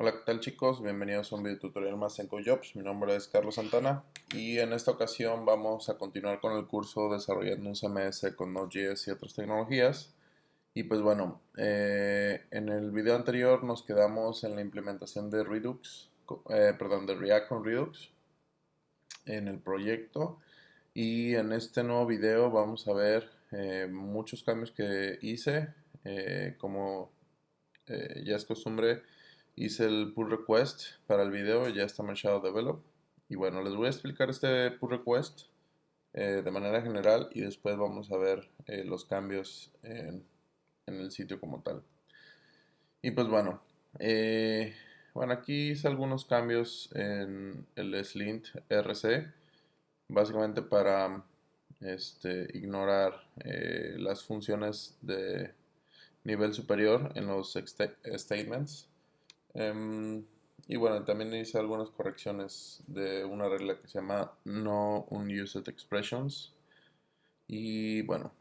Hola, ¿qué tal chicos? Bienvenidos a un video tutorial más en CodeJobs. Mi nombre es Carlos Santana y en esta ocasión vamos a continuar con el curso desarrollando un CMS con Node.js y otras tecnologías. Y pues bueno, en el video anterior nos quedamos en la implementación de de React con Redux en el proyecto. Y en este nuevo video vamos a ver muchos cambios que hice, como ya es costumbre, hice el pull request para el video, ya está marchado develop. Y bueno, les voy a explicar este pull request de manera general y después vamos a ver los cambios en el sitio como tal. Y pues bueno, aquí hice algunos cambios en el Slint RC, básicamente para ignorar las funciones de nivel superior en los statements. Y bueno, también hice algunas correcciones de una regla que se llama No Unused Expressions. Y bueno,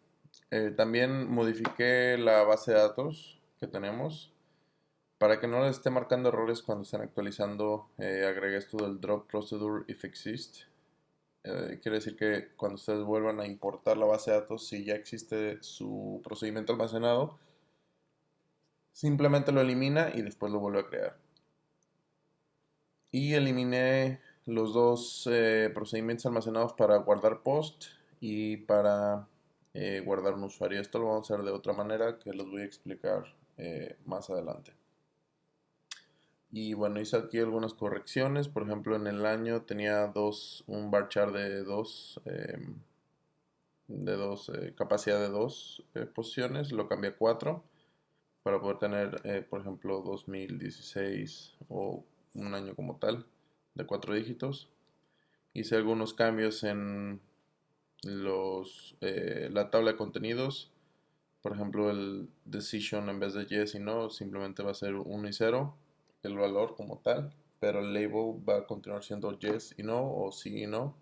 también modifiqué la base de datos que tenemos para que no les esté marcando errores cuando estén actualizando. Agregué esto del drop procedure if exist. Quiere decir que cuando ustedes vuelvan a importar la base de datos, si ya existe su procedimiento almacenado, simplemente lo elimina y después lo vuelve a crear. Y eliminé los dos procedimientos almacenados para guardar post y para guardar un usuario. Esto lo vamos a hacer de otra manera que les voy a explicar más adelante. Y bueno, hice aquí algunas correcciones. Por ejemplo, en el año tenía un varchar capacidad de dos posiciones. Lo cambié a 4 para poder tener, por ejemplo, 2016 o un año como tal de 4 dígitos. Hice algunos cambios en la tabla de contenidos. Por ejemplo, el decision en vez de yes y no, simplemente va a ser 1 y 0, el valor como tal. Pero el label va a continuar siendo yes y no o sí y no.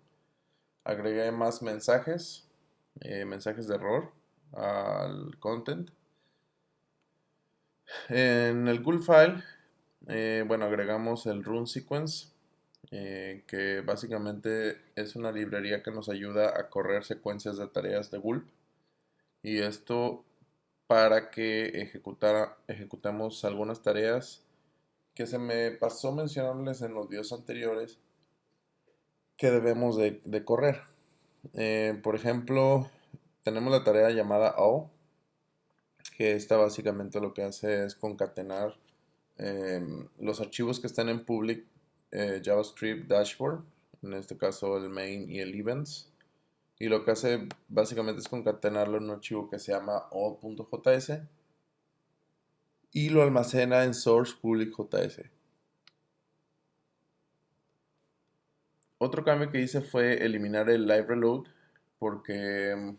Agregué más mensajes de error al content. En el cool file, bueno, agregamos el run sequence, que básicamente es una librería que nos ayuda a correr secuencias de tareas de gulp. Y esto para que ejecutemos algunas tareas que se me pasó mencionarles en los videos anteriores que debemos de correr. Por ejemplo, tenemos la tarea llamada all, que esta básicamente lo que hace es concatenar los archivos que están en public JavaScript dashboard, en este caso el main y el events, y lo que hace básicamente es concatenarlo en un archivo que se llama all.js y lo almacena en source public.js. Otro cambio que hice fue eliminar el live reload porque,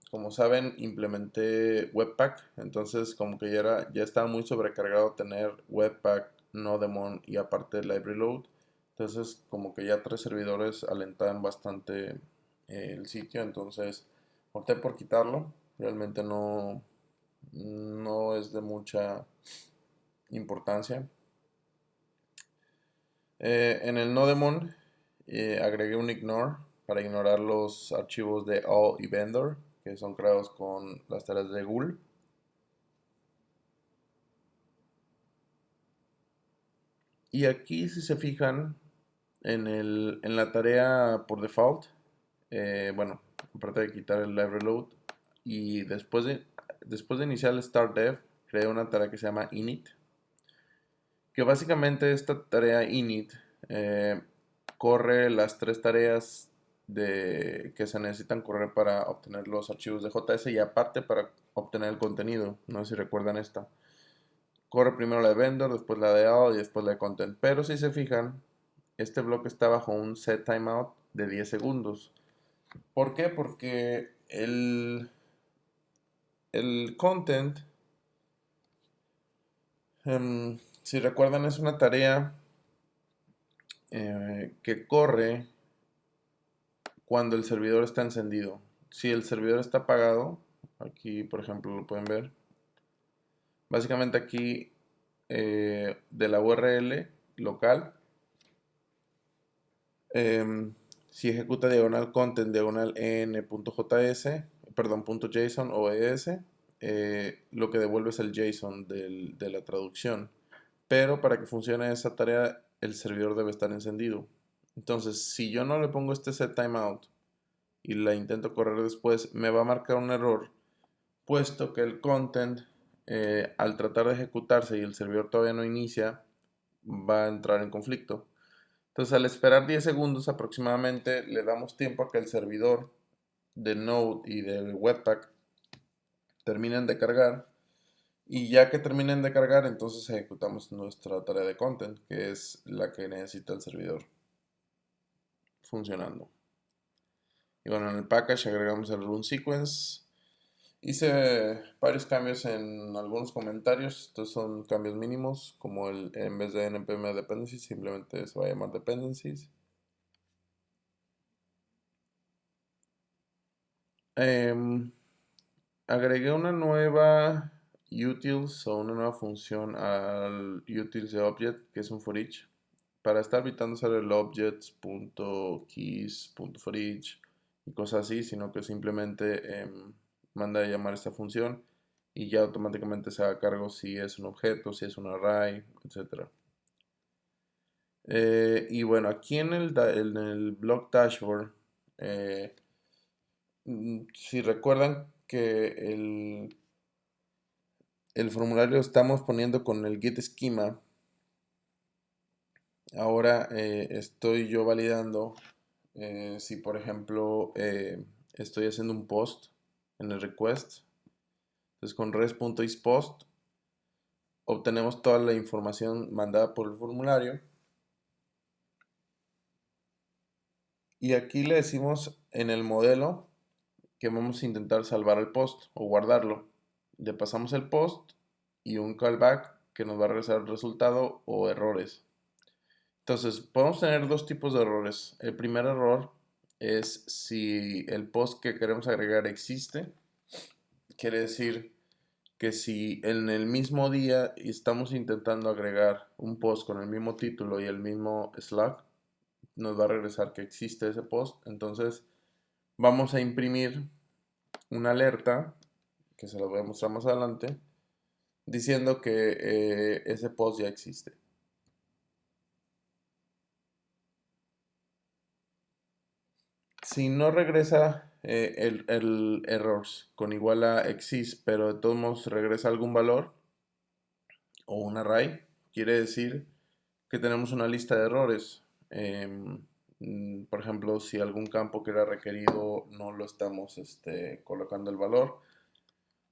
como saben, implementé Webpack, entonces como que ya estaba muy sobrecargado tener Webpack, Nodemon y aparte el live reload. Entonces como que ya 3 servidores alentaban bastante el sitio, entonces opté por quitarlo. Realmente no es de mucha importancia. En el Nodemon agregué un ignore para ignorar los archivos de all y vendor que son creados con las tareas de Google. Y aquí, si se fijan, en la tarea por default, bueno, aparte de quitar el live reload, y después de iniciar el start dev, creé una tarea que se llama init, que básicamente esta tarea init eh, corre las 3 tareas que se necesitan correr para obtener los archivos de JS y aparte para obtener el contenido. No sé si recuerdan esta. Corre primero la de vendor, después la de all y después la de content. Pero si se fijan, este bloque está bajo un set timeout de 10 segundos. ¿Por qué? Porque el content, si recuerdan, es una tarea que corre cuando el servidor está encendido. Si el servidor está apagado, aquí por ejemplo lo pueden ver, básicamente aquí de la URL local. Si ejecuta diagonal content diagonal en.js, perdón, .json o es, lo que devuelve es el JSON de la traducción. Pero para que funcione esa tarea, el servidor debe estar encendido. Entonces, si yo no le pongo este set timeout y la intento correr después, me va a marcar un error, puesto que el content, al tratar de ejecutarse y el servidor todavía no inicia, va a entrar en conflicto. Entonces, al esperar 10 segundos aproximadamente, le damos tiempo a que el servidor de Node y del Webpack terminen de cargar. Y ya que terminen de cargar, entonces ejecutamos nuestra tarea de content, que es la que necesita el servidor funcionando. Y bueno, en el package agregamos el run sequence. Hice varios cambios en algunos comentarios. Estos son cambios mínimos, como en vez de npm dependencies, simplemente se va a llamar dependencies. Agregué una nueva utils o una nueva función al utils de object, que es un for each, para estar evitando usar el objects.keys.forEach y cosas así, sino que simplemente manda a llamar esta función y ya automáticamente se haga cargo si es un objeto, si es un array, etc. Y bueno, aquí en el blog dashboard, si recuerdan que el formulario lo estamos poniendo con el get schema, ahora estoy yo validando si por ejemplo estoy haciendo un post en el request. Entonces con res.isPost obtenemos toda la información mandada por el formulario. Y aquí le decimos en el modelo que vamos a intentar salvar el post o guardarlo. Le pasamos el post y un callback que nos va a regresar el resultado o errores. Entonces, podemos tener dos tipos de errores. El primer error es si el post que queremos agregar existe. Quiere decir que si en el mismo día estamos intentando agregar un post con el mismo título y el mismo slug, nos va a regresar que existe ese post. Entonces, vamos a imprimir una alerta, que se la voy a mostrar más adelante, diciendo que ese post ya existe. Si no regresa el errors con igual a exist, pero de todos modos regresa algún valor o un array, quiere decir que tenemos una lista de errores. Por ejemplo, si algún campo que era requerido no lo estamos colocando el valor,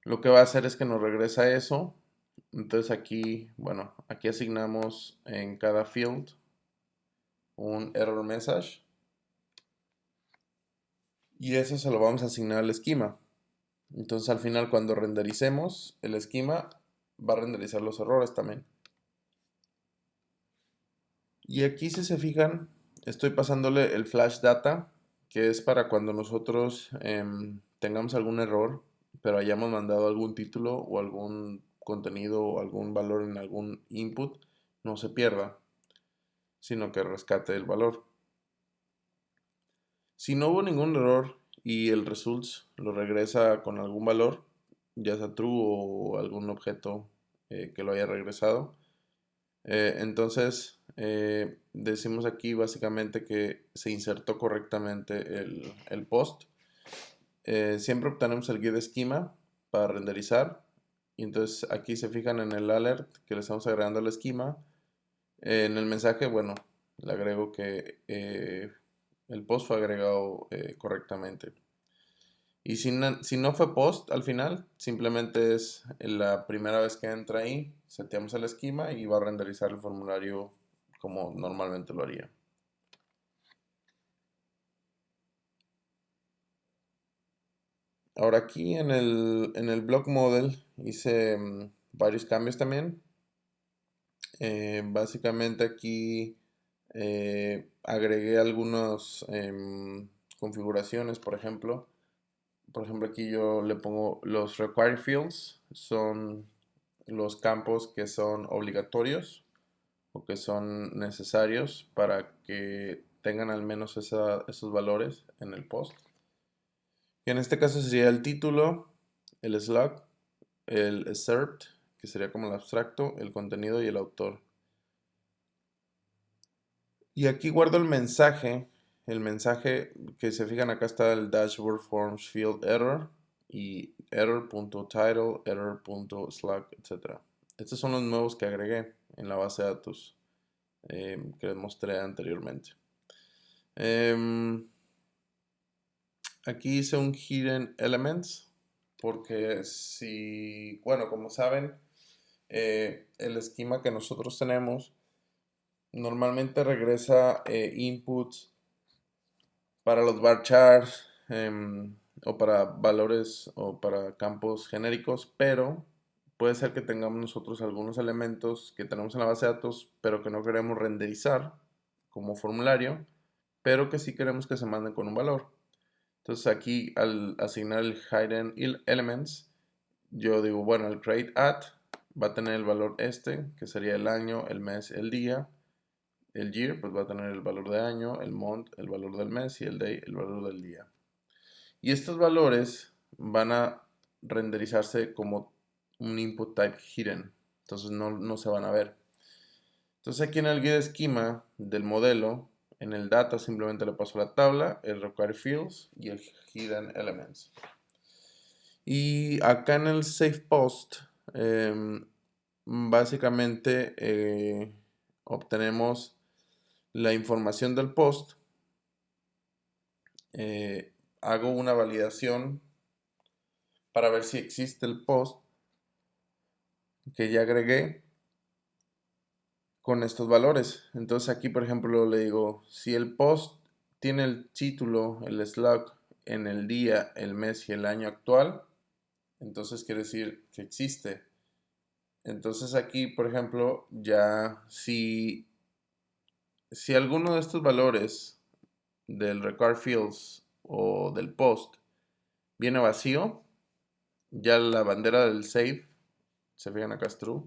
lo que va a hacer es que nos regresa eso. Entonces aquí, bueno, aquí asignamos en cada field un error message y eso se lo vamos a asignar al esquema. Entonces al final cuando rendericemos el esquema va a renderizar los errores también. Y aquí si se fijan, estoy pasándole el flash data, que es para cuando nosotros tengamos algún error, pero hayamos mandado algún título o algún contenido o algún valor en algún input, no se pierda, sino que rescate el valor. Si no hubo ningún error y el results lo regresa con algún valor, ya sea true o algún objeto que lo haya regresado, entonces decimos aquí básicamente que se insertó correctamente el post. Siempre obtenemos el get schema para renderizar. Y entonces aquí se fijan en el alert que le estamos agregando el esquema. En el mensaje, bueno, le agrego que el post fue agregado correctamente. Y si no fue post al final, simplemente es la primera vez que entra ahí, seteamos el esquema y va a renderizar el formulario como normalmente lo haría. Ahora aquí en el block model hice varios cambios también. Básicamente aquí agregué algunas configuraciones, por ejemplo aquí yo le pongo los required fields, son los campos que son obligatorios o que son necesarios para que tengan al menos esos valores en el post. Y en este caso sería el título, el slug, el excerpt, que sería como el abstracto, el contenido y el autor. Y aquí guardo el mensaje que se fijan acá está el dashboard forms field error y error.title, error.slug, etc. Estos son los nuevos que agregué en la base de datos que les mostré anteriormente. Aquí hice un hidden elements porque si, bueno, como saben, el esquema que nosotros tenemos normalmente regresa inputs para los varchars o para valores o para campos genéricos, pero puede ser que tengamos nosotros algunos elementos que tenemos en la base de datos, pero que no queremos renderizar como formulario, pero que sí queremos que se manden con un valor. Entonces aquí al asignar el hidden elements, yo digo, bueno, el create at va a tener el valor este, que sería el año, el mes, el día. El year pues va a tener el valor de año, el month el valor del mes y el day el valor del día. Y estos valores van a renderizarse como un input type hidden. Entonces no se van a ver. Entonces aquí en el get schema del modelo, en el data simplemente le paso la tabla, el require fields y el hidden elements. Y acá en el save post, básicamente obtenemos la información del post, hago una validación para ver si existe el post que ya agregué con estos valores. Entonces aquí, por ejemplo, le digo, si el post tiene el título, el slug, en el día, el mes y el año actual, entonces quiere decir que existe. Entonces aquí, por ejemplo, ya si alguno de estos valores del require fields o del post viene vacío, ya la bandera del save, se fijan acá es true,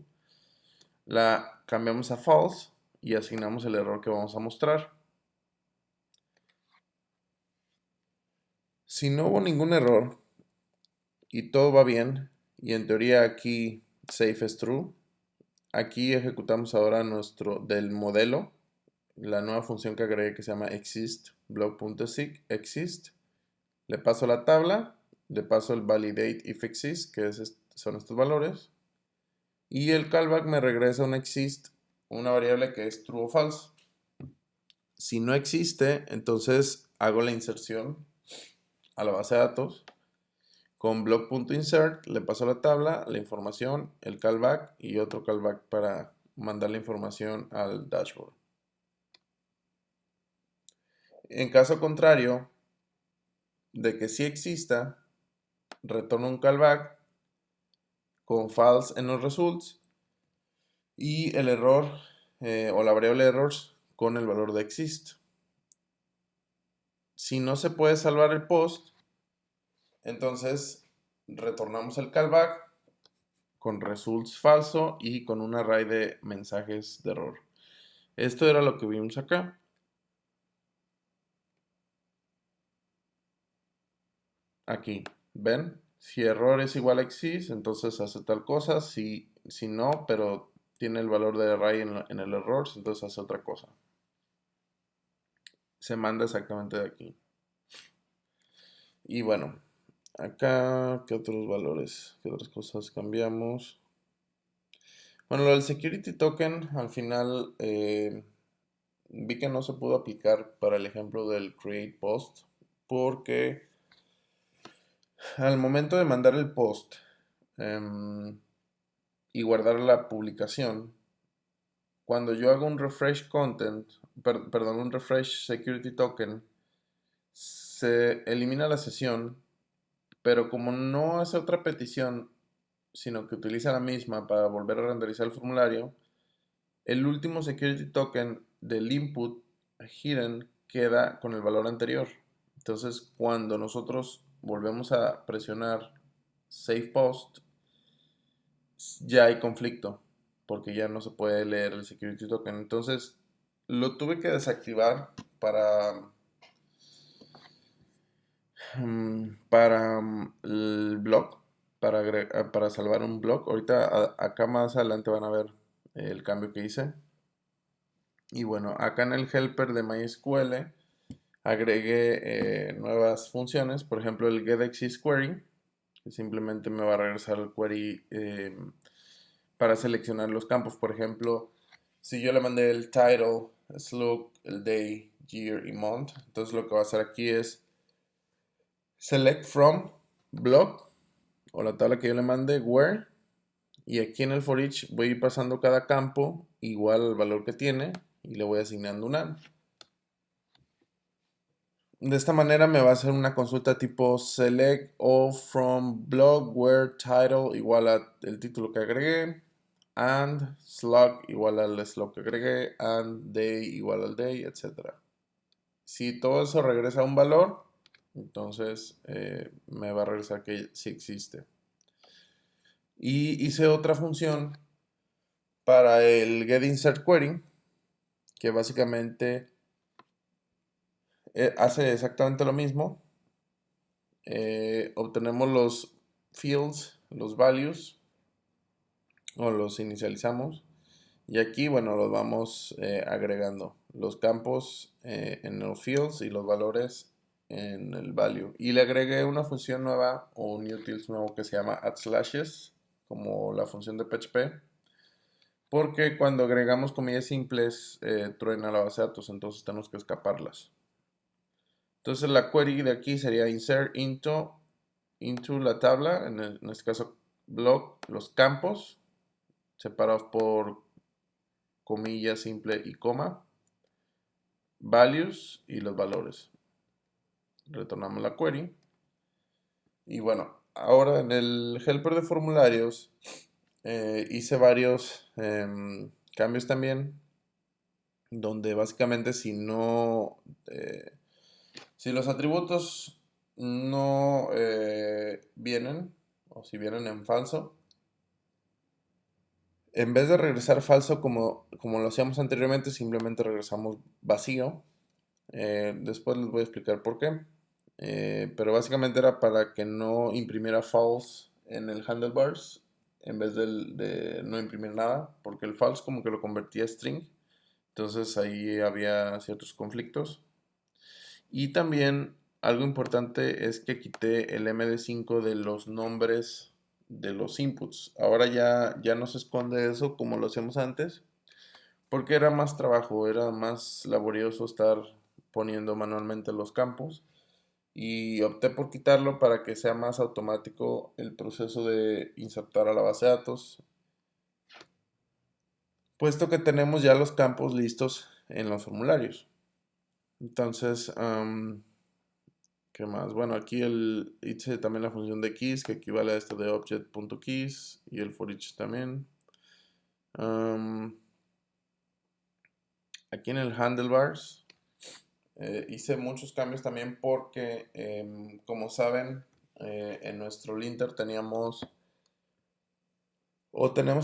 la cambiamos a false y asignamos el error que vamos a mostrar. Si no hubo ningún error y todo va bien, y en teoría aquí safe es true, aquí ejecutamos ahora nuestro del modelo, la nueva función que agregué que se llama exist, blog.sig, exist, le paso la tabla, le paso el validate if exist, que son estos valores, y el callback me regresa un exist, una variable que es true o false. Si no existe, entonces hago la inserción a la base de datos. Con block.insert le paso la tabla, la información, el callback y otro callback para mandar la información al dashboard. En caso contrario de que sí exista, retorno un callback con false en los results y el error o la variable errors con el valor de exist. Si no se puede salvar el post, entonces retornamos el callback con results falso y con un array de mensajes de error. Esto era lo que vimos acá. Aquí, ¿ven? Si error es igual a exist, entonces hace tal cosa. Si no, pero tiene el valor de array en el error, entonces hace otra cosa. Se manda exactamente de aquí. Y bueno, acá, ¿qué otros valores? ¿Qué otras cosas cambiamos? Bueno, lo del security token, al final vi que no se pudo aplicar para el ejemplo del create post, porque al momento de mandar el post y guardar la publicación, cuando yo hago un refresh content, perdón, un refresh security token, se elimina la sesión, pero como no hace otra petición, sino que utiliza la misma para volver a renderizar el formulario, el último security token del input hidden queda con el valor anterior. Entonces, cuando nosotros volvemos a presionar Save Post, ya hay conflicto, porque ya no se puede leer el security token. Entonces lo tuve que desactivar para el blog, para salvar un blog. Ahorita acá más adelante van a ver el cambio que hice. Y bueno, acá en el helper de MySQL agregué nuevas funciones, por ejemplo el getExistQuery, que simplemente me va a regresar el query para seleccionar los campos. Por ejemplo, si yo le mandé el title, slug, el day, year y month, entonces lo que va a hacer aquí es select from block o la tabla que yo le mande, where, y aquí en el for each voy a ir pasando cada campo igual al valor que tiene y le voy asignando un and. De esta manera me va a hacer una consulta tipo select all from blog where title igual a el título que agregué, and slug igual al slug que agregué, and day igual al day, etc. Si todo eso regresa a un valor, entonces me va a regresar que sí existe. Y hice otra función para el getInsertQuery, que básicamente hace exactamente lo mismo. Obtenemos los fields, los values, o los inicializamos. Y aquí, bueno, los vamos agregando. Los campos en los fields y los valores en el value. Y le agregué una función nueva o un utils nuevo que se llama add/slashes, como la función de PHP. Porque cuando agregamos comillas simples, truena la base de datos, entonces tenemos que escaparlas. Entonces la query de aquí sería insert into la tabla, en este caso block, los campos, separados por comilla simple y coma, values y los valores. Retornamos la query. Y bueno, ahora en el helper de formularios hice varios cambios también, donde básicamente si los atributos no vienen, o si vienen en falso, en vez de regresar falso como lo hacíamos anteriormente, simplemente regresamos vacío. Después les voy a explicar por qué. Pero básicamente era para que no imprimiera false en el handlebars en vez de no imprimir nada, porque el false como que lo convertía a string. Entonces ahí había ciertos conflictos. Y también algo importante es que quité el MD5 de los nombres de los inputs. Ahora ya no se esconde eso como lo hacíamos antes, porque era más trabajo, era más laborioso estar poniendo manualmente los campos. Y opté por quitarlo para que sea más automático el proceso de insertar a la base de datos, puesto que tenemos ya los campos listos en los formularios. Entonces, ¿qué más? Bueno, aquí hice también la función de keys, que equivale a esto de object.keys, y el for each también. Aquí en el handlebars hice muchos cambios también porque, como saben, en nuestro linter tenemos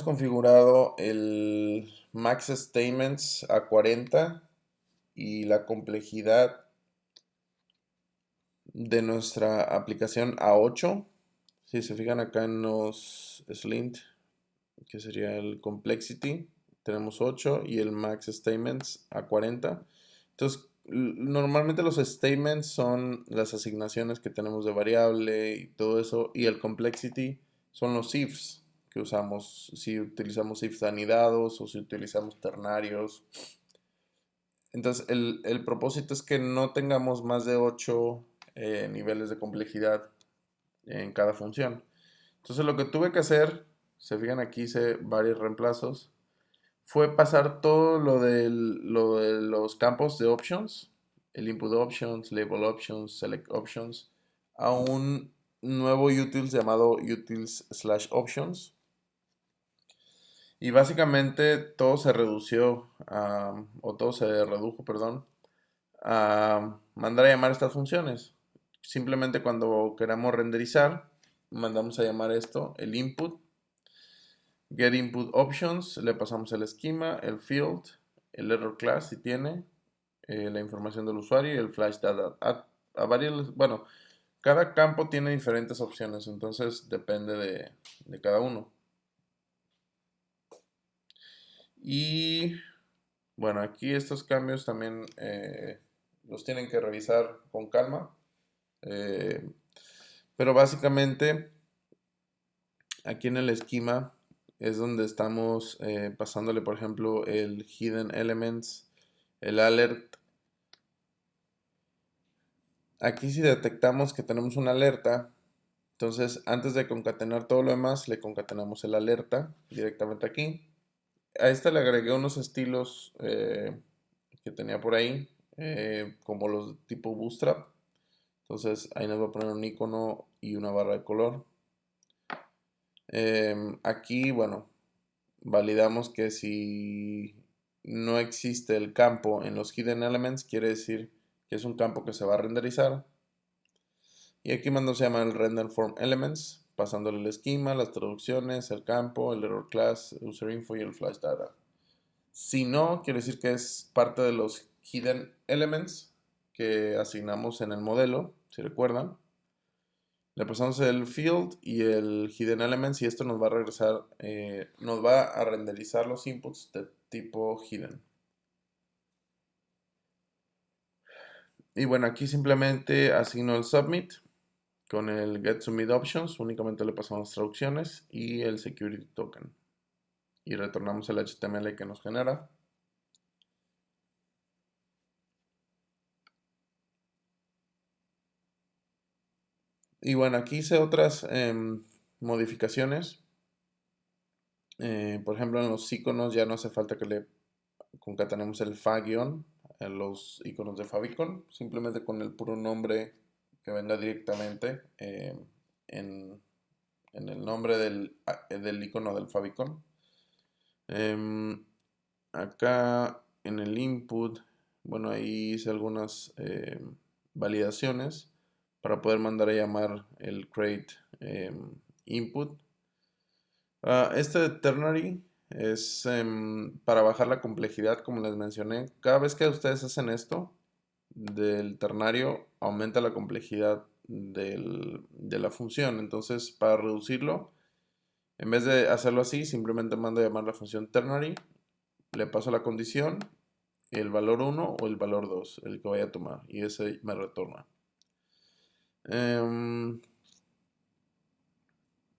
configurado el max statements a 40 y la complejidad de nuestra aplicación a 8. Si se fijan acá en los slint, que sería el complexity, tenemos 8 y el max statements a 40. Entonces, normalmente los statements son las asignaciones que tenemos de variable y todo eso, y el complexity son los ifs que usamos, si utilizamos ifs anidados o si utilizamos ternarios. Entonces, el propósito es que no tengamos más de 8 niveles de complejidad en cada función. Entonces, lo que tuve que hacer, se fijan aquí hice varios reemplazos, fue pasar todo lo de los campos de options, el input options, label options, select options, a un nuevo utils llamado utils/options. Y básicamente todo se redució, o todo se redujo, perdón, a mandar a llamar estas funciones. Simplemente cuando queramos renderizar, mandamos a llamar esto, el input, Get input options, le pasamos el esquema, el field, el error class si tiene, la información del usuario y el flash data. A varios, bueno, cada campo tiene diferentes opciones, entonces depende de cada uno. Y bueno, aquí estos cambios también los tienen que revisar con calma. Pero básicamente aquí en el esquema es donde estamos pasándole, por ejemplo, el hidden elements, el alert. Aquí si detectamos que tenemos una alerta, entonces antes de concatenar todo lo demás, le concatenamos el alerta directamente aquí. A esta le agregué unos estilos que tenía por ahí, como los de tipo Bootstrap. Entonces ahí nos va a poner un icono y una barra de color. Aquí, bueno, validamos que si no existe el campo en los hidden elements, quiere decir que es un campo que se va a renderizar. Y aquí mando se llama el render form elements, pasándole el esquema, las traducciones, el campo, el error class, user info y el flash data. Si no, quiere decir que es parte de los hidden elements que asignamos en el modelo, si recuerdan. Le pasamos el field y el hidden elements y esto nos va a regresar, nos va a renderizar los inputs de tipo hidden. Y bueno, aquí simplemente asigno el submit con el get submit options, únicamente le pasamos traducciones y el security token. Y retornamos el HTML que nos genera. Y bueno, aquí hice otras modificaciones. Por ejemplo, en los iconos ya no hace falta que le concatenemos el fa- en los iconos de favicon, simplemente con el puro nombre que venga directamente en, en el nombre del icono del favicon. Acá en el input, bueno, ahí hice algunas validaciones para poder mandar a llamar el create input. Este de ternary es para bajar la complejidad, como les mencioné. Cada vez que ustedes hacen esto del ternario, aumenta la complejidad de la función. Entonces, para reducirlo, en vez de hacerlo así, simplemente mando a llamar la función ternary, le paso la condición, el valor 1 o el valor 2, el que vaya a tomar, y ese me retorna.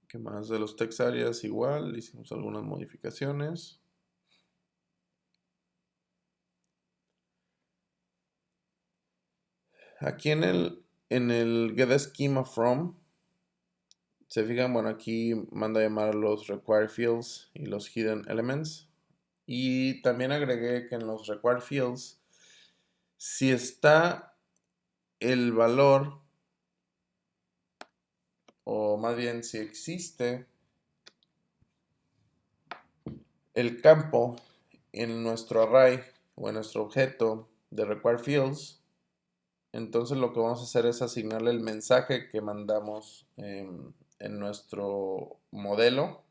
¿Qué más? De los text areas igual, hicimos algunas modificaciones. Aquí en el get schema from, se fijan, bueno, aquí mando a llamar los required fields y los hidden elements. Y también agregué que en los required fields, si está el valor, o más bien si existe el campo en nuestro array o en nuestro objeto de required fields, entonces lo que vamos a hacer es asignarle el mensaje que mandamos en nuestro modelo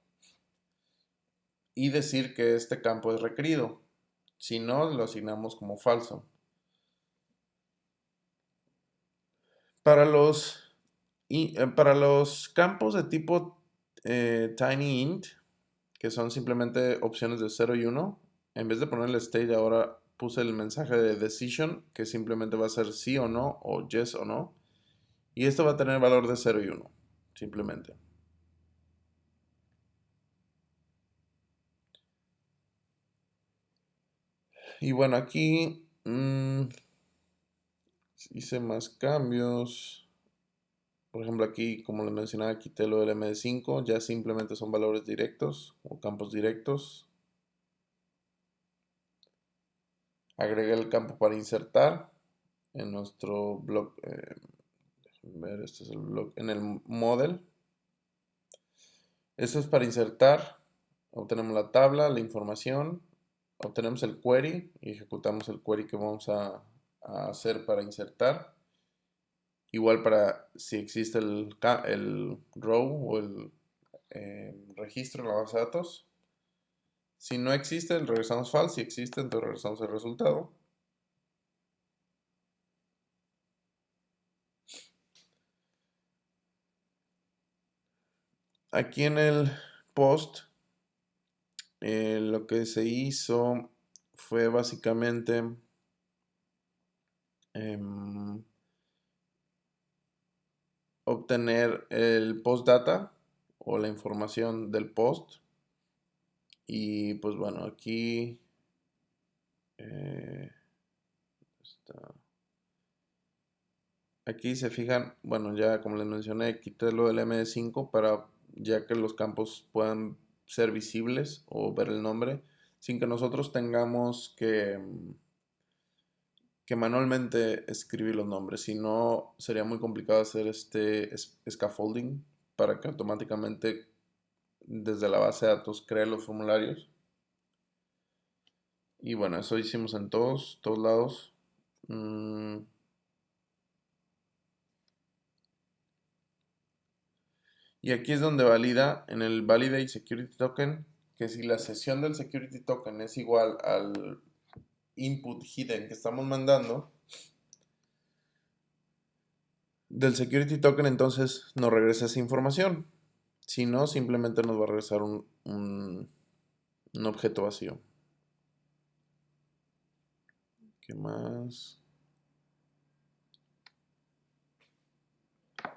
y decir que este campo es requerido. Si no, lo asignamos como falso. Para los campos de tipo TinyInt, que son simplemente opciones de 0 y 1, en vez de ponerle state, ahora puse el mensaje de decision, que simplemente va a ser sí o no, o yes o no. Y esto va a tener valor de 0 y 1, simplemente. Y bueno, aquí hice más cambios. Por ejemplo, aquí, como les mencionaba, quité lo del MD5, ya simplemente son valores directos o campos directos. Agregué el campo para insertar en nuestro blog. Ver, este es el blog. En el model. Esto es para insertar. Obtenemos la tabla, la información. Obtenemos el query y ejecutamos el query que vamos a hacer para insertar. Igual para si existe el row o el registro en la base de datos. Si no existe, regresamos false. Si existe, entonces regresamos el resultado. Aquí en el post, lo que se hizo fue básicamente obtener el post data o la información del post. Y pues bueno, aquí está. Aquí se fijan, bueno, ya como les mencioné, quité lo del MD5 para ya que los campos puedan ser visibles o ver el nombre sin que nosotros tengamos que manualmente escribir los nombres. Si no, sería muy complicado hacer este scaffolding para que automáticamente desde la base de datos cree los formularios. Y bueno, eso hicimos en todos lados. Y aquí es donde valida en el Validate Security Token que si la sesión del Security Token es igual al input hidden que estamos mandando, del Security Token entonces nos regresa esa información. Si no, simplemente nos va a regresar un objeto vacío. ¿Qué más?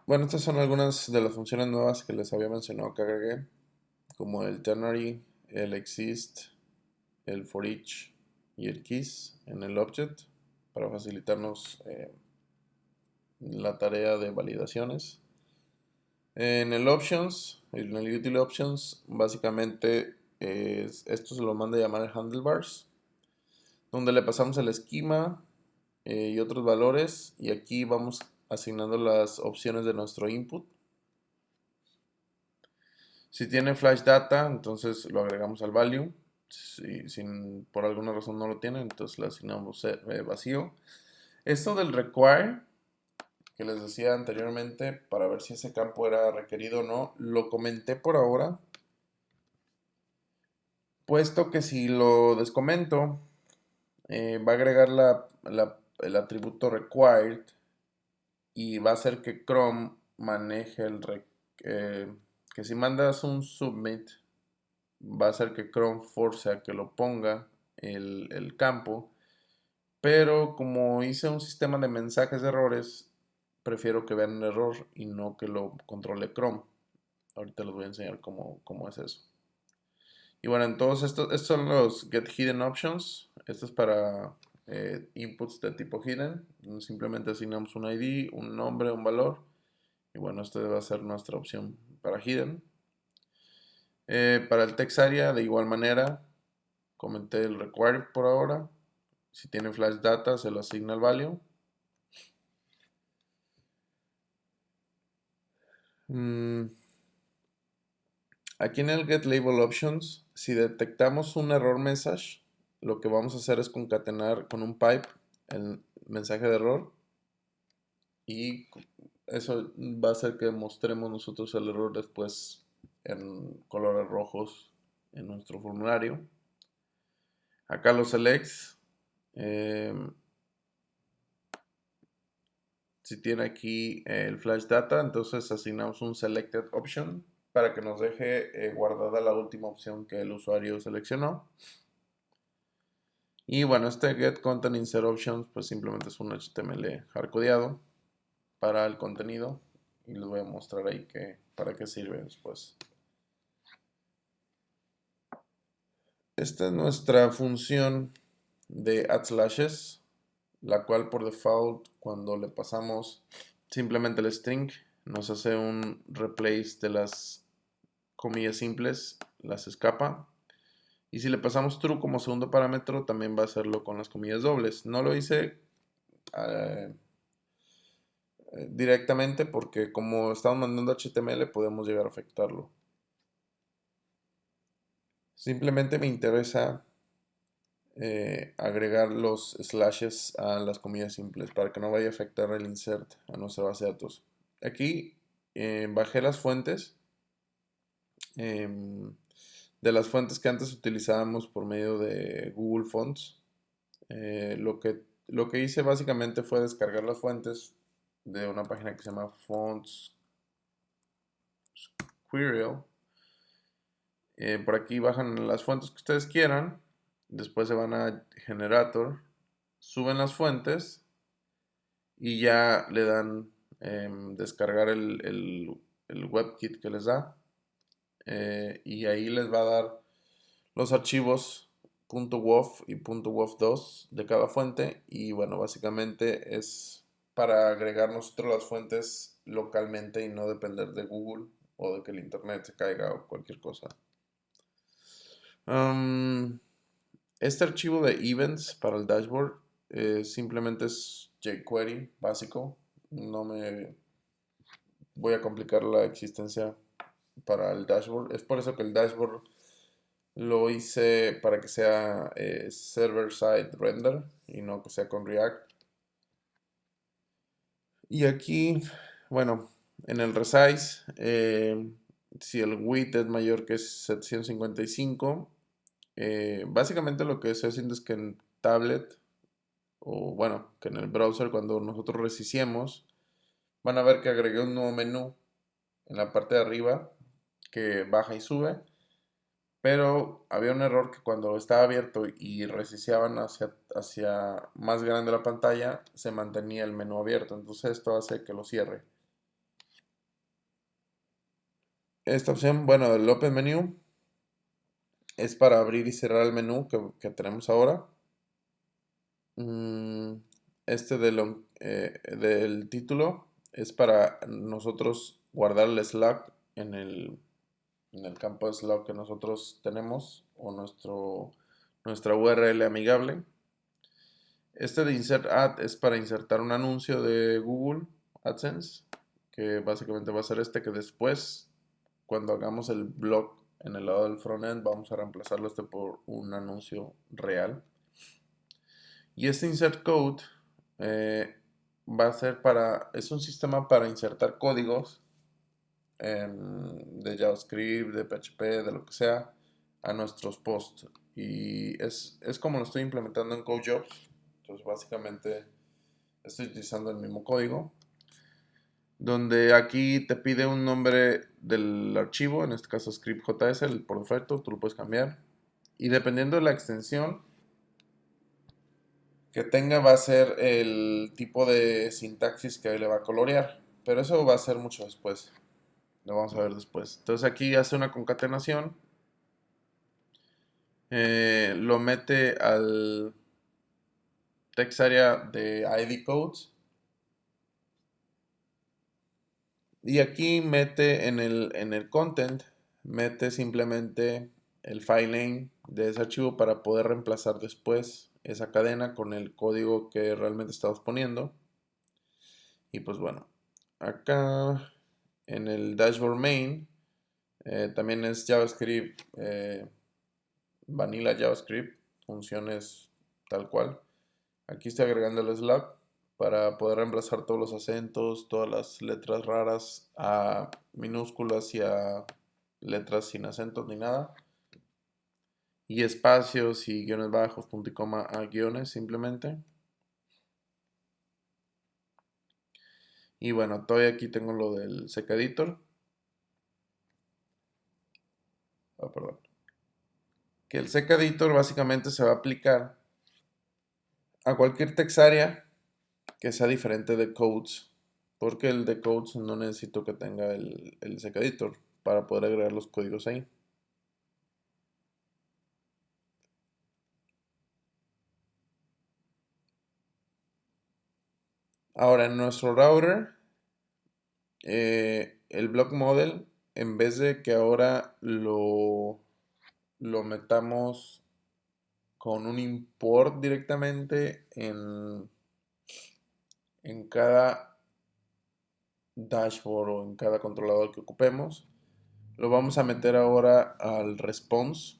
Bueno, estas son algunas de las funciones nuevas que les había mencionado que agregué, como el ternary, el exist, el for each y el keys en el object para facilitarnos la tarea de validaciones. En el options, en el util options, básicamente esto se lo manda a llamar handlebars, donde le pasamos el esquema y otros valores, y aquí vamos asignando las opciones de nuestro input. Si tiene flash data, entonces lo agregamos al value. Si por alguna razón no lo tiene, entonces le asignamos vacío. Esto del require, que les decía anteriormente, para ver si ese campo era requerido o no, lo comenté por ahora, puesto que si lo descomento, va a agregar el atributo required y va a hacer que Chrome maneje que si mandas un submit, va a hacer que Chrome force a que lo ponga el campo. Pero como hice un sistema de mensajes de errores, prefiero que vean el error y no que lo controle Chrome. Ahorita les voy a enseñar cómo es eso. Y bueno, entonces estos son los get hidden options. Esto es para inputs de tipo hidden. Simplemente asignamos un ID, un nombre, un valor. Y bueno, esta va a ser nuestra opción para hidden. Para el text area, de igual manera, comenté el required por ahora. Si tiene flash data, se lo asigna el value. Aquí en el get label options, si detectamos un error message, lo que vamos a hacer es concatenar con un pipe el mensaje de error y eso va a hacer que mostremos nosotros el error después en colores rojos en nuestro formulario. Acá los selects, si tiene aquí el flash data, entonces asignamos un selected option para que nos deje guardada la última opción que el usuario seleccionó. Y bueno, este get content insert options pues simplemente es un HTML hardcodeado para el contenido y les voy a mostrar ahí para qué sirve después. Esta es nuestra función de add slashes, la cual por default cuando le pasamos simplemente el string nos hace un replace de las comillas simples, las escapa. Y si le pasamos true como segundo parámetro, también va a hacerlo con las comillas dobles. No lo hice directamente porque como estamos mandando HTML podemos llegar a afectarlo. Simplemente me interesa agregar los slashes a las comillas simples para que no vaya a afectar el insert a nuestra base de datos. Aquí bajé las fuentes de las fuentes que antes utilizábamos por medio de Google Fonts. Lo que hice básicamente fue descargar las fuentes de una página que se llama Fonts Queryl. Por aquí bajan las fuentes que ustedes quieran, después se van a Generator, suben las fuentes y ya le dan descargar el WebKit que les da, y ahí les va a dar los archivos .wof y .wof2 de cada fuente, y bueno, básicamente es para agregar nosotros las fuentes localmente y no depender de Google o de que el internet se caiga o cualquier cosa. Este archivo de events para el dashboard simplemente es jQuery básico. No me voy a complicar la existencia para el dashboard. Es por eso que el dashboard lo hice para que sea server-side render y no que sea con React. Y aquí, bueno, en el resize, si el width es mayor que 755, básicamente lo que estoy haciendo es que en tablet, o bueno, que en el browser cuando nosotros resiciemos, van a ver que agregué un nuevo menú en la parte de arriba que baja y sube, pero había un error que cuando estaba abierto y resiciaban hacia más grande la pantalla, se mantenía el menú abierto, entonces esto hace que lo cierre. Esta opción, bueno, del Open Menu es para abrir y cerrar el menú que tenemos ahora. Este del título es para nosotros guardar el slug en el campo de slug que nosotros tenemos, o nuestra URL amigable. Este de Insert Ad es para insertar un anuncio de Google AdSense, que básicamente va a ser que después, cuando hagamos el blog en el lado del frontend, vamos a reemplazarlo por un anuncio real. Y este Insert Code va a ser es un sistema para insertar códigos de JavaScript, de PHP, de lo que sea, a nuestros posts. Y es como lo estoy implementando en CodeJobs. Entonces básicamente estoy utilizando el mismo código, donde aquí te pide un nombre del archivo, en este caso script.js, por defecto, tú lo puedes cambiar. Y dependiendo de la extensión que tenga, va a ser el tipo de sintaxis que le va a colorear. Pero eso va a ser mucho después. Lo vamos a ver después. Entonces aquí hace una concatenación. Lo mete al text area de ID codes. Y aquí mete en el content, mete simplemente el file name de ese archivo para poder reemplazar después esa cadena con el código que realmente estamos poniendo. Y pues bueno, acá en el dashboard main también es JavaScript, vanilla JavaScript, funciones tal cual. Aquí estoy agregando el slug para poder reemplazar todos los acentos, todas las letras raras a minúsculas y a letras sin acentos ni nada. Y espacios y guiones bajos, punto y coma a guiones simplemente. Y bueno, todavía aquí tengo lo del secaditor. Perdón. Que el secaditor básicamente se va a aplicar a cualquier text area que sea diferente de codes. Porque el de codes no necesito que tenga el secaditor para poder agregar los códigos ahí. Ahora en nuestro router, el block model, en vez de que ahora lo metamos con un import directamente en cada dashboard o en cada controlador que ocupemos, lo vamos a meter ahora al response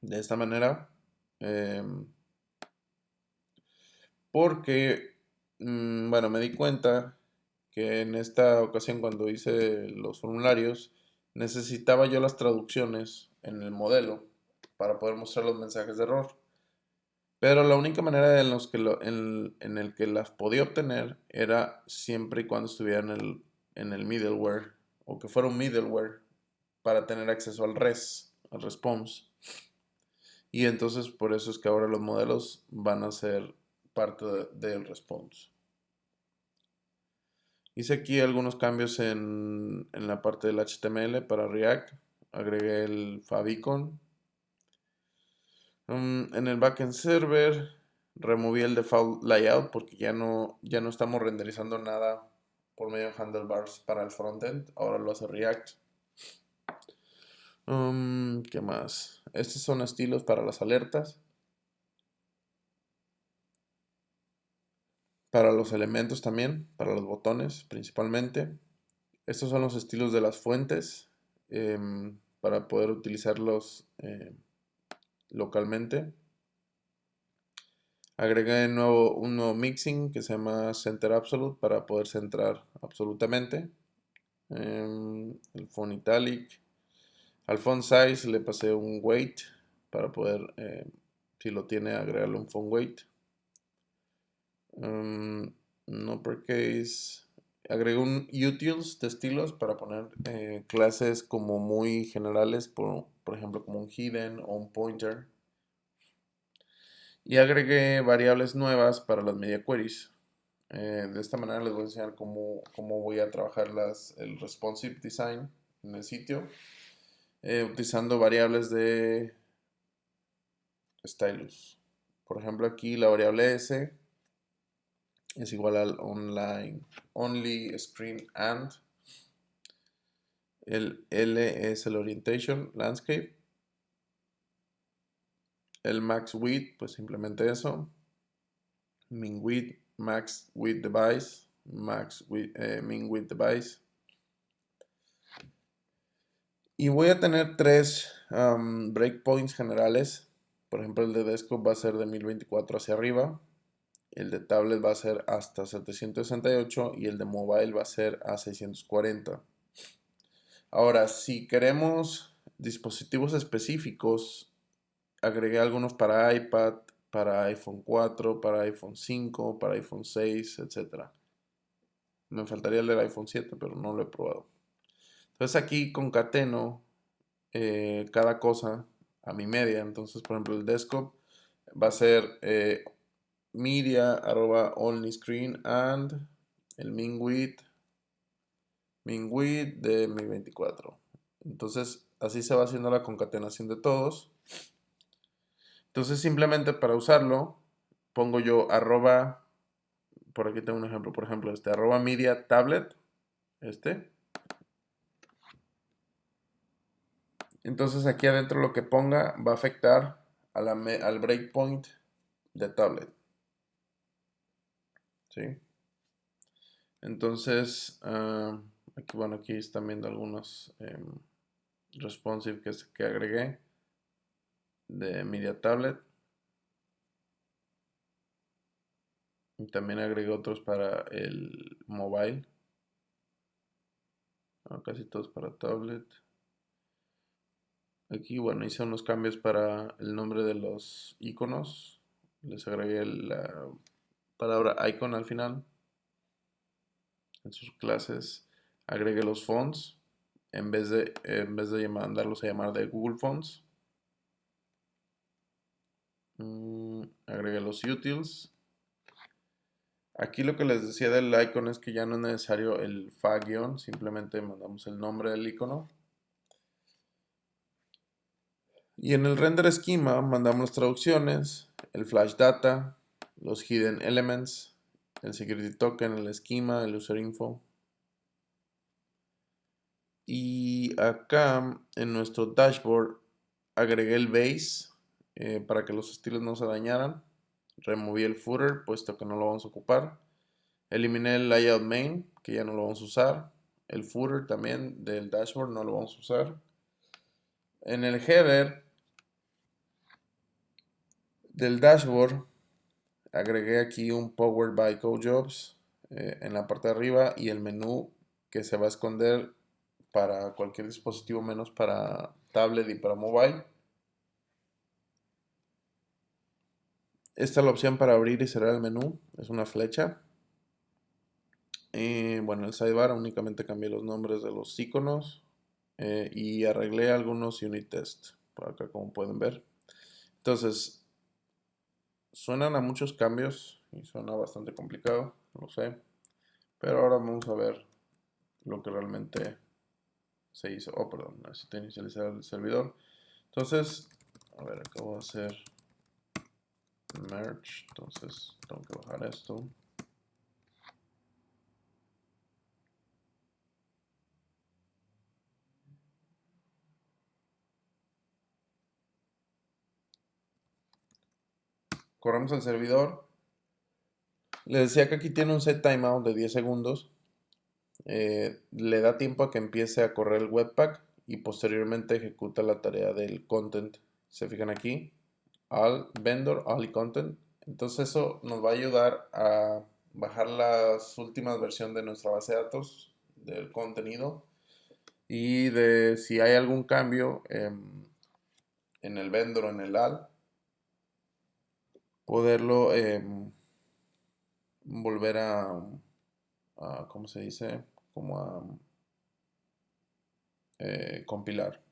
de esta manera, porque bueno, me di cuenta que en esta ocasión cuando hice los formularios necesitaba yo las traducciones en el modelo para poder mostrar los mensajes de error. Pero la única manera en el que las podía obtener era siempre y cuando estuviera en el middleware o que fuera un middleware para tener acceso al response. Y entonces por eso es que ahora los modelos van a ser parte del response. Hice aquí algunos cambios en la parte del HTML para React. Agregué el favicon. En el backend server removí el default layout porque ya no estamos renderizando nada por medio de handlebars para el frontend. Ahora lo hace React. ¿Qué más? Estos son estilos para las alertas. Para los elementos también, para los botones principalmente. Estos son los estilos de las fuentes para poder utilizarlos localmente. Agregué un nuevo mixing que se llama Center Absolute para poder centrar absolutamente. El font italic. Al font size le pasé un weight para poder, si lo tiene, agregarle un font weight. Un uppercase. Agregué un utils de estilos para poner clases como muy generales, por ejemplo como un hidden o un pointer. Y agregué variables nuevas para las media queries. De esta manera les voy a enseñar cómo voy a trabajar el responsive design en el sitio, utilizando variables de stylus. Por ejemplo, aquí la variable s es igual al only screen and. El L es el orientation landscape. El max width, pues simplemente eso. Min width, max width device, min width device. Y voy a tener tres breakpoints generales. Por ejemplo, el de desktop va a ser de 1024 hacia arriba. El de tablet va a ser hasta 768 y el de mobile va a ser a 640. Ahora, si queremos dispositivos específicos, agregué algunos para iPad, para iPhone 4, para iPhone 5, para iPhone 6, etc. Me faltaría el del iPhone 7, pero no lo he probado. Entonces aquí concateno cada cosa a mi media. Entonces, por ejemplo, el desktop va a ser media only screen and el min width de 1024. Entonces, así se va haciendo la concatenación de todos. Entonces, simplemente para usarlo, pongo yo por aquí tengo un ejemplo, por ejemplo, media tablet, Entonces aquí adentro lo que ponga va a afectar al breakpoint de tablet. ¿Sí? Entonces, aquí están viendo algunos responsive que agregué de media tablet. Y también agregué otros para el mobile. Casi todos para tablet. Aquí, bueno, hice unos cambios para el nombre de los iconos. Les agregué la palabra icon al final. En sus clases agregué los fonts. En vez de mandarlos a llamar de Google Fonts. Agregué los utils. Aquí lo que les decía del icon es que ya no es necesario el fa-, simplemente mandamos el nombre del icono. Y en el render schema mandamos las traducciones, el flash data, los hidden elements, el security token, el schema, el user info. Y acá en nuestro dashboard agregué el base para que los estilos no se dañaran. Removí el footer puesto que no lo vamos a ocupar. Eliminé el layout main, que ya no lo vamos a usar. El footer también del dashboard no lo vamos a usar. En el header del dashboard agregué aquí un Powered by CodeJobs en la parte de arriba y el menú que se va a esconder para cualquier dispositivo menos para tablet y para mobile. Esta es la opción para abrir y cerrar el menú, es una flecha. Bueno, el sidebar únicamente cambié los nombres de los iconos y arreglé algunos unit test por acá, como pueden ver. Entonces, suenan a muchos cambios y suena bastante complicado, lo sé, pero ahora vamos a ver lo que realmente se hizo. Oh, perdón, necesito inicializar el servidor. Entonces, a ver, acabo de hacer merge, entonces tengo que bajar esto. Corremos el servidor. Les decía que aquí tiene un set timeout de 10 segundos. Le da tiempo a que empiece a correr el webpack y posteriormente ejecuta la tarea del content. Se fijan aquí, all vendor, all content. Entonces eso nos va a ayudar a bajar las últimas versiones de nuestra base de datos del contenido y de si hay algún cambio en el vendor o en el all, poderlo volver a, ¿cómo se dice? Como a compilar.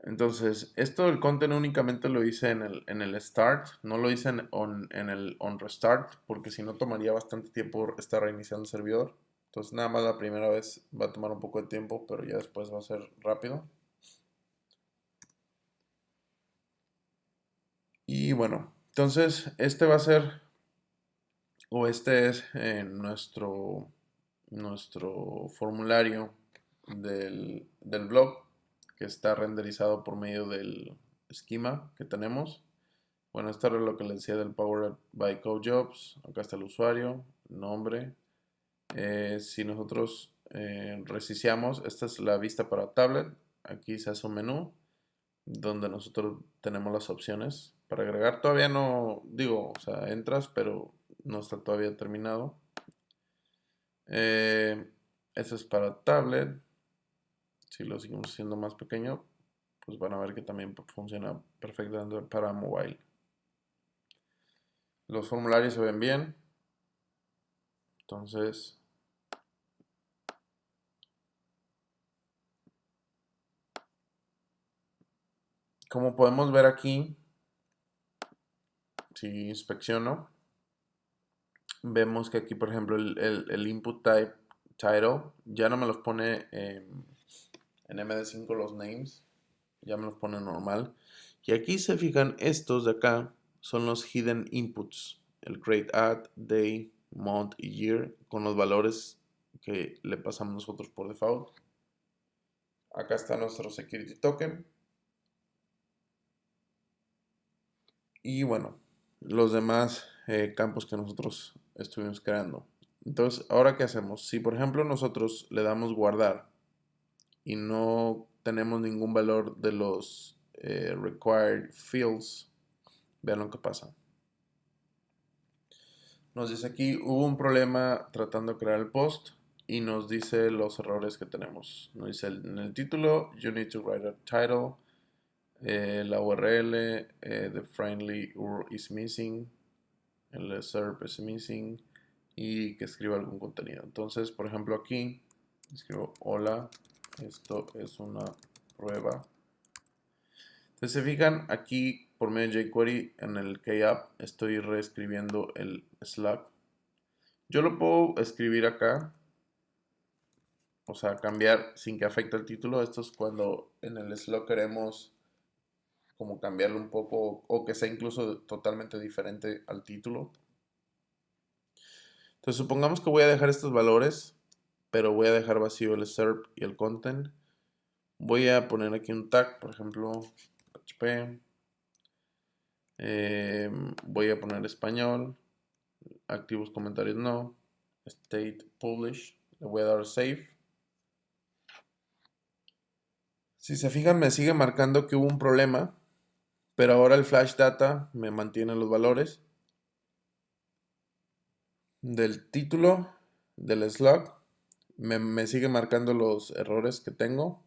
Entonces, esto del content únicamente lo hice en el start, no lo hice en el on restart, porque si no tomaría bastante tiempo estar reiniciando el servidor. Entonces, nada más la primera vez va a tomar un poco de tiempo, pero ya después va a ser rápido. Y bueno, entonces este va a ser, o este es nuestro formulario del blog que está renderizado por medio del esquema que tenemos. Bueno, esto era lo que les decía del Powered by CodeJobs. Acá está el usuario, nombre. Si nosotros reiniciamos, esta es la vista para tablet. Aquí se hace un menú donde nosotros tenemos las opciones para agregar. Todavía no, digo, o sea, entras, pero no está todavía terminado. Esto es para tablet. Si lo seguimos haciendo más pequeño, pues van a ver que también funciona perfectamente para mobile. Los formularios se ven bien. Entonces, como podemos ver aquí, si inspecciono, vemos que aquí, por ejemplo, el input type title ya no me los pone en MD5 los names, ya me los pone normal. Y aquí se fijan, estos de acá son los hidden inputs, el create add, day, month y year, con los valores que le pasamos nosotros por default. Acá está nuestro security token. Y bueno, los demás campos que nosotros estuvimos creando. Entonces, ¿ahora qué hacemos? Si por ejemplo nosotros le damos guardar y no tenemos ningún valor de los required fields, vean lo que pasa. Nos dice aquí, hubo un problema tratando de crear el post y nos dice los errores que tenemos. Nos dice en el título, you need to write a title, la URL, the friendly URL is missing, el SERP is missing y que escriba algún contenido. Entonces, por ejemplo, aquí escribo hola, esto es una prueba. Entonces, se fijan aquí por medio de jQuery en el KApp estoy reescribiendo el Slack. Yo lo puedo escribir acá, o sea, cambiar sin que afecte el título. Esto es cuando en el Slack queremos como cambiarlo un poco o que sea incluso totalmente diferente al título. Entonces supongamos que voy a dejar estos valores, pero voy a dejar vacío el SERP y el content. Voy a poner aquí un tag, por ejemplo, HP. Voy a poner español, activos comentarios no, state publish, le voy a dar save. Si se fijan me sigue marcando que hubo un problema, pero ahora el flash data me mantiene los valores del título, del slug me sigue marcando los errores que tengo.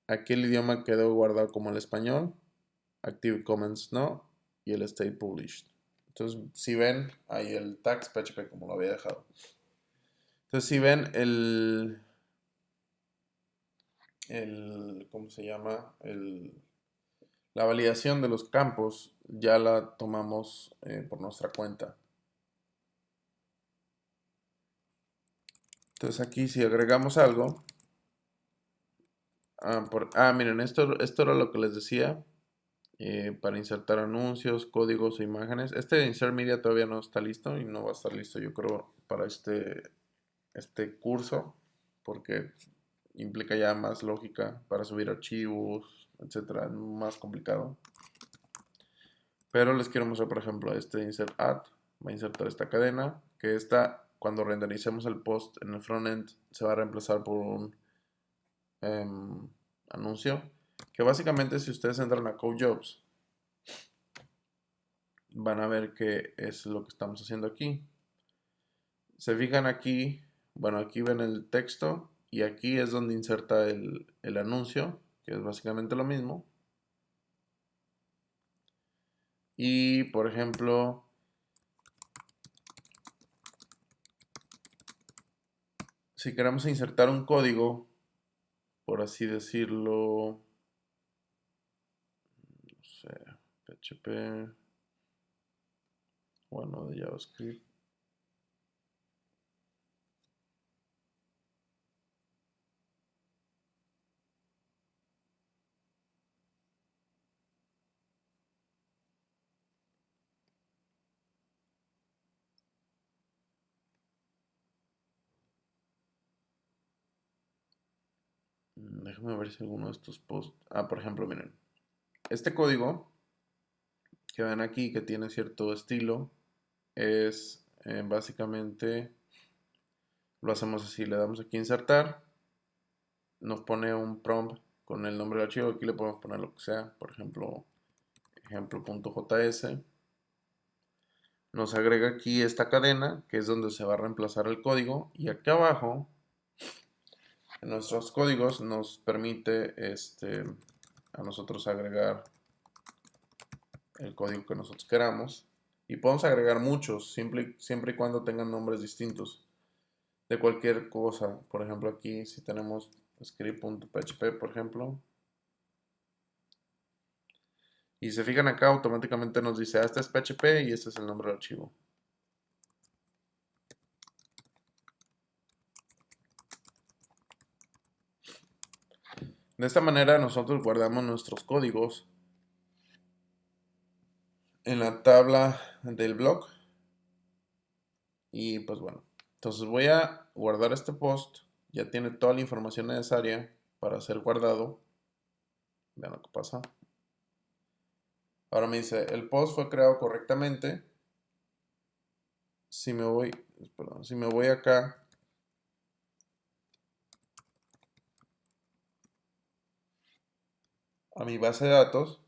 Aquí el idioma quedó guardado como el español. Active Commons no. Y el State Published. Entonces, si ven, ahí el tags PHP como lo había dejado. Entonces, si ven ¿cómo se llama? La validación de los campos ya la tomamos por nuestra cuenta. Entonces aquí si agregamos algo, miren, esto era lo que les decía, para insertar anuncios, códigos o imágenes. Este Insert Media todavía no está listo y no va a estar listo yo creo para este curso, porque implica ya más lógica para subir archivos, etcétera, más complicado. Pero les quiero mostrar, por ejemplo, este insert add, va a insertar esta cadena, que cuando rendericemos el post en el frontend, se va a reemplazar por un anuncio, que básicamente si ustedes entran a CodeJobs, van a ver que es lo que estamos haciendo aquí. Se fijan aquí, bueno, aquí ven el texto y aquí es donde inserta el anuncio, que es básicamente lo mismo. Y por ejemplo, si queremos insertar un código, por así decirlo, no sé, PHP, bueno, de JavaScript. Déjame ver si alguno de estos posts. Por ejemplo, miren. Este código que ven aquí, que tiene cierto estilo, es básicamente lo hacemos así: le damos aquí a insertar, nos pone un prompt con el nombre del archivo. Aquí le podemos poner lo que sea, por ejemplo, ejemplo.js. Nos agrega aquí esta cadena, que es donde se va a reemplazar el código, y aquí abajo en nuestros códigos nos permite a nosotros agregar el código que nosotros queramos, y podemos agregar muchos siempre y cuando tengan nombres distintos de cualquier cosa. Por ejemplo, aquí si tenemos script.php, por ejemplo, y se fijan acá, automáticamente nos dice, este es PHP y este es el nombre del archivo. De esta manera nosotros guardamos nuestros códigos en la tabla del blog. Y pues bueno, entonces voy a guardar este post. Ya tiene toda la información necesaria para ser guardado. Vean lo que pasa. Ahora me dice, el post fue creado correctamente. Si me voy acá a mi base de datos,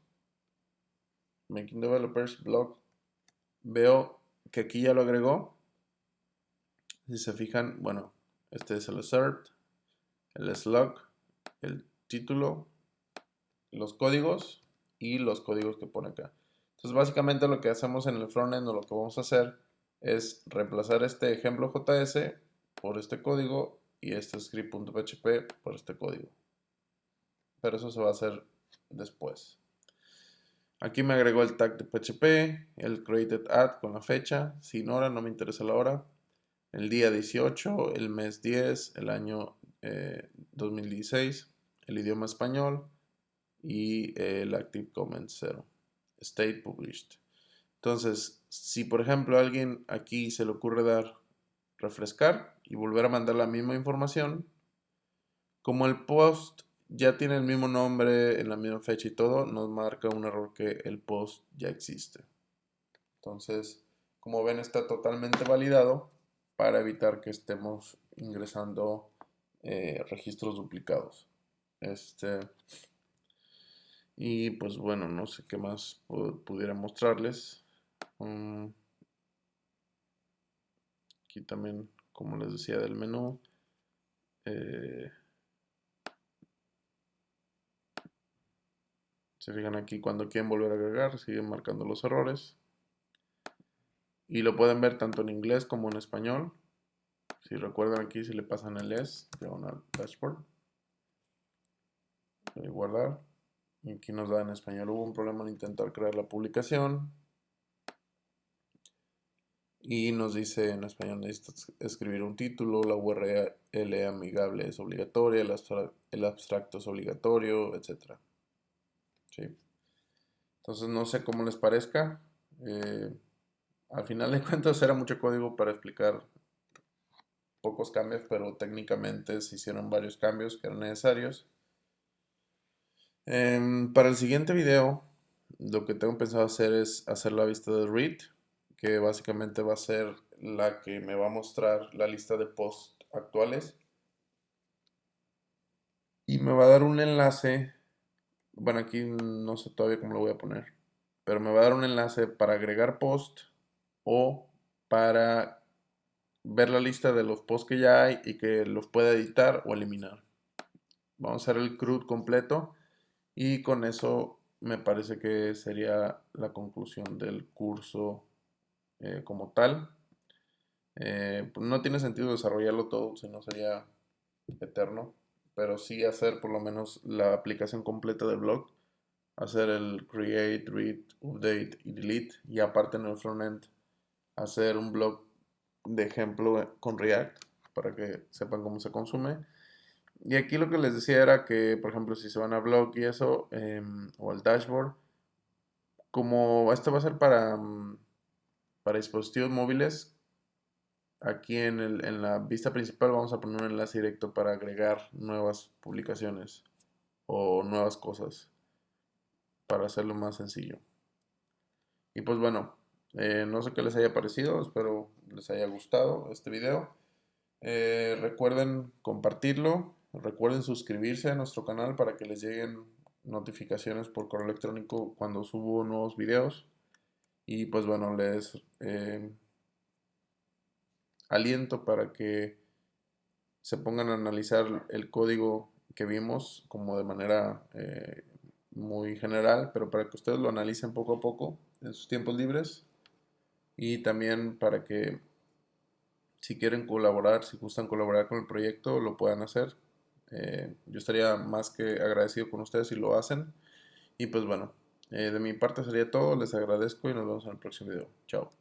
Making Developers Blog, veo que aquí ya lo agregó. Si se fijan, bueno, este es el assert, el slug, el título, los códigos y los códigos que pone acá. Entonces básicamente lo que hacemos en el frontend, o lo que vamos a hacer, es reemplazar este ejemplo JS por este código y este script.php por este código. Pero eso se va a hacer después. Aquí me agregó el tag de PHP, el created add con la fecha, sin hora, no me interesa la hora, el día 18, el mes 10, el año 2016, el idioma español y el Active Commons 0, State Published. Entonces, si por ejemplo a alguien aquí se le ocurre dar refrescar y volver a mandar la misma información, como el post ya tiene el mismo nombre, en la misma fecha y todo, nos marca un error que el post ya existe. Entonces, como ven, está totalmente validado para evitar que estemos ingresando registros duplicados. Y pues bueno, no sé qué más pudiera mostrarles. Aquí también como les decía, del menú. Se fijan aquí cuando quieren volver a agregar, siguen marcando los errores. Y lo pueden ver tanto en inglés como en español. Si recuerdan aquí, si le pasan el diagonal dashboard. Guardar. Y aquí nos da en español. Hubo un problema al intentar crear la publicación. Y nos dice en español, necesitas escribir un título, la URL amigable es obligatoria, el abstracto es obligatorio, etc. ¿Sí? Entonces no sé cómo les parezca. Al final de cuentas era mucho código para explicar pocos cambios, pero técnicamente se hicieron varios cambios que eran necesarios. Para el siguiente video, lo que tengo pensado hacer es hacer la vista de read, que básicamente va a ser la que me va a mostrar la lista de posts actuales. Y me va a dar un enlace, bueno, aquí no sé todavía cómo lo voy a poner, pero me va a dar un enlace para agregar post o para ver la lista de los posts que ya hay y que los pueda editar o eliminar. Vamos a hacer el CRUD completo y con eso me parece que sería la conclusión del curso como tal. No tiene sentido desarrollarlo todo, si no sería eterno, pero sí hacer por lo menos la aplicación completa del blog, hacer el create, read, update y delete, y aparte en el frontend hacer un blog de ejemplo con React para que sepan cómo se consume. Y aquí lo que les decía era que, por ejemplo, si se van a blog y eso, o al dashboard, como esto va a ser para dispositivos móviles, aquí en la vista principal vamos a poner un enlace directo para agregar nuevas publicaciones o nuevas cosas para hacerlo más sencillo. Y pues bueno, no sé qué les haya parecido, espero les haya gustado este video. Recuerden compartirlo, recuerden suscribirse a nuestro canal para que les lleguen notificaciones por correo electrónico cuando subo nuevos videos. Y pues bueno, les aliento para que se pongan a analizar el código que vimos como de manera muy general, pero para que ustedes lo analicen poco a poco en sus tiempos libres y también para que si quieren colaborar, si gustan colaborar con el proyecto, lo puedan hacer. Yo estaría más que agradecido con ustedes si lo hacen. Y pues bueno, de mi parte sería todo, les agradezco y nos vemos en el próximo video. Chao.